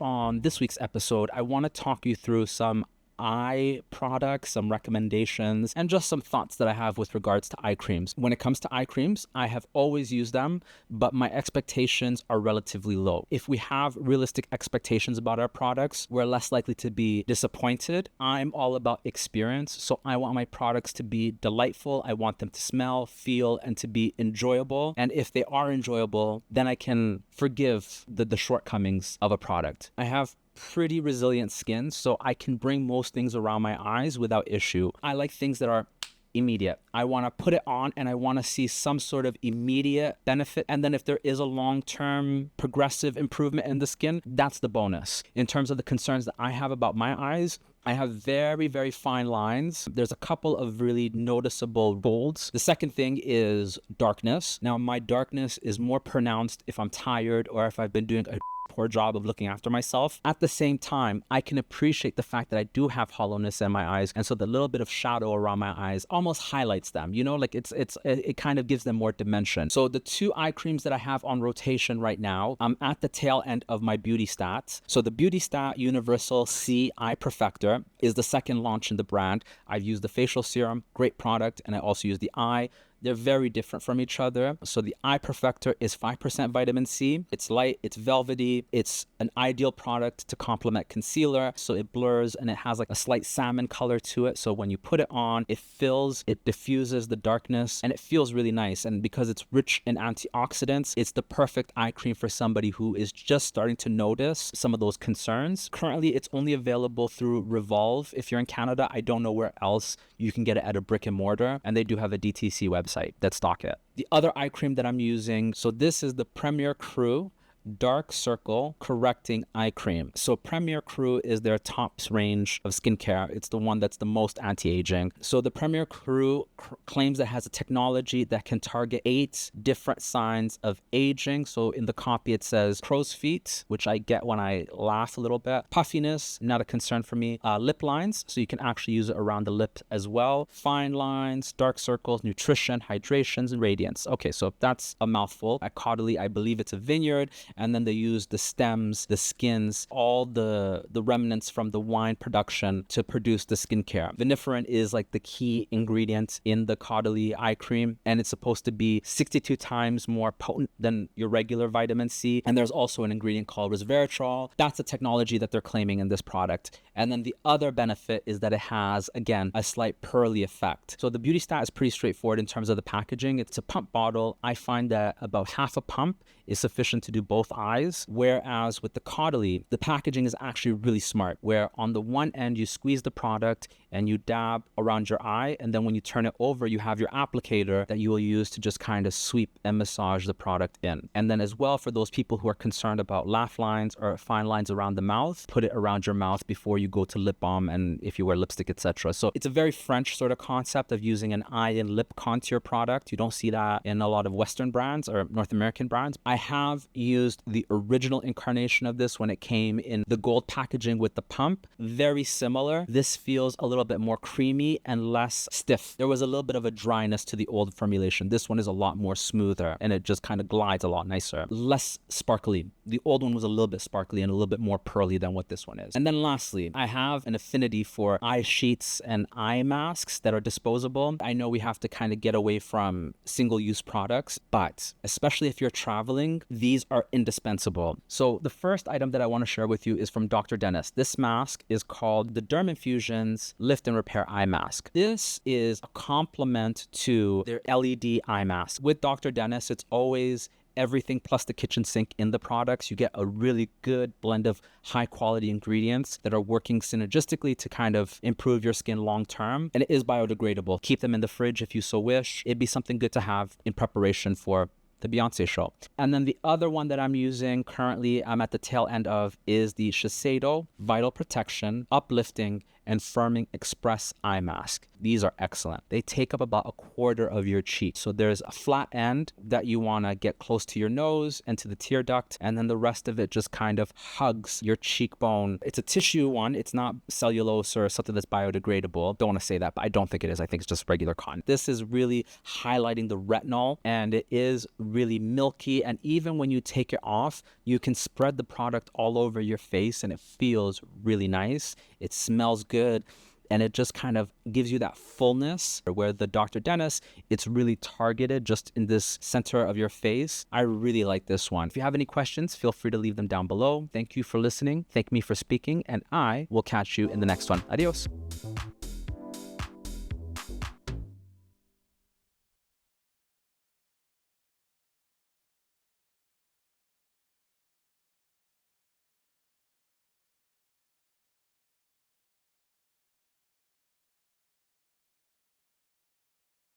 on this week's episode, I want to talk you through some eye products, some recommendations, and just some thoughts that I have with regards to eye creams. When it comes to eye creams, I have always used them, but my expectations are relatively low. If we have realistic expectations about our products, we're less likely to be disappointed. I'm all about experience, so I want my products to be delightful. I want them to smell, feel, and to be enjoyable. And if they are enjoyable, then I can forgive the shortcomings of a product. I have pretty resilient skin, so I can bring most things around my eyes without issue. I like things that are immediate. I want to put it on and I want to see some sort of immediate benefit. And then if there is a long-term progressive improvement in the skin, that's the bonus. In terms of the concerns that I have about my eyes, I have very, very fine lines. There's a couple of really noticeable bolds. The second thing is darkness. Now, my darkness is more pronounced if I'm tired or if I've been doing a poor job of looking after myself. At the same time, I can appreciate the fact that I do have hollowness in my eyes, and so the little bit of shadow around my eyes almost highlights them. You know, like it kind of gives them more dimension. So the two eye creams that I have on rotation right now, I'm at the tail end of my Beauty Stat. So the Beauty Stat Universal C Eye Perfector is the second launch in the brand. I've used the facial serum, great product, and I also use the eye. They're very different from each other. So the Eye Perfector is 5% vitamin C. It's light, it's velvety. It's an ideal product to complement concealer. So it blurs and it has like a slight salmon color to it. So when you put it on, it fills, it diffuses the darkness, and it feels really nice. And because it's rich in antioxidants, it's the perfect eye cream for somebody who is just starting to notice some of those concerns. Currently, it's only available through Revolve. If you're in Canada, I don't know where else you can get it at a brick and mortar. And they do have a DTC website that stock it. The other eye cream that I'm using, so this is the Premier Crew Dark Circle Correcting Eye Cream. So Premier Crew is their top range of skincare. It's the one that's the most anti-aging. So the Premier Crew claims it has a technology that can target 8 different signs of aging. So in the copy it says crow's feet, which I get when I laugh a little bit. Puffiness, not a concern for me. Lip lines, so you can actually use it around the lip as well. Fine lines, dark circles, nutrition, hydrations, and radiance. Okay, so that's a mouthful. At Caudalie, I believe it's a vineyard, and then they use the stems, the skins, all the remnants from the wine production to produce the skincare. Viniferin is like the key ingredient in the Caudalie eye cream, and it's supposed to be 62 times more potent than your regular vitamin C. And there's also an ingredient called resveratrol. That's the technology that they're claiming in this product. And then the other benefit is that it has, again, a slight pearly effect. So the Beauty Stat is pretty straightforward in terms of the packaging. It's a pump bottle. I find that about half a pump is sufficient to do both eyes, whereas with the Caudalie, the packaging is actually really smart, where on the one end you squeeze the product and you dab around your eye, and then when you turn it over, you have your applicator that you will use to just kind of sweep and massage the product in. And then as well, for those people who are concerned about laugh lines or fine lines around the mouth, put it around your mouth before you go to lip balm and if you wear lipstick, etc. So it's a very French sort of concept of using an eye and lip contour product. You don't see that in a lot of Western brands or North American brands. I have used the original incarnation of this when it came in the gold packaging with the pump. Very similar. This feels a little bit more creamy and less stiff. There was a little bit of a dryness to the old formulation. This one is a lot more smoother and it just kind of glides a lot nicer. Less sparkly. The old one was a little bit sparkly and a little bit more pearly than what this one is. And then lastly, I have an affinity for eye sheets and eye masks that are disposable. I know we have to kind of get away from single-use products, but especially if you're traveling, these are indispensable. So the first item that I want to share with you is from Dr. Dennis. This mask is called the Derm Infusions Lift and Repair Eye Mask. This is a complement to their LED eye mask. With Dr. Dennis, it's always everything plus the kitchen sink in the products. You get a really good blend of high quality ingredients that are working synergistically to kind of improve your skin long term. And it is biodegradable. Keep them in the fridge if you so wish. It'd be something good to have in preparation for the Beyonce show. And then the other one that I'm using currently, I'm at the tail end of, is the Shiseido Vital Protection Uplifting and Firming Express Eye Mask. These are excellent. They take up about a quarter of your cheek. So there's a flat end that you want to get close to your nose and to the tear duct, and then the rest of it just kind of hugs your cheekbone. It's a tissue one. It's not cellulose or something that's biodegradable. Don't want to say that, but I don't think it is. I think it's just regular cotton. This is really highlighting the retinol, and it is really milky, and even when you take it off, you can spread the product all over your face and it feels really nice. It smells good, and it just kind of gives you that fullness, where the Dr. Dennis, it's really targeted just in this center of your face. I really like this one. If you have any questions, feel free to leave them down below. Thank you for listening. Thank me for speaking, and I will catch you in the next one. Adios.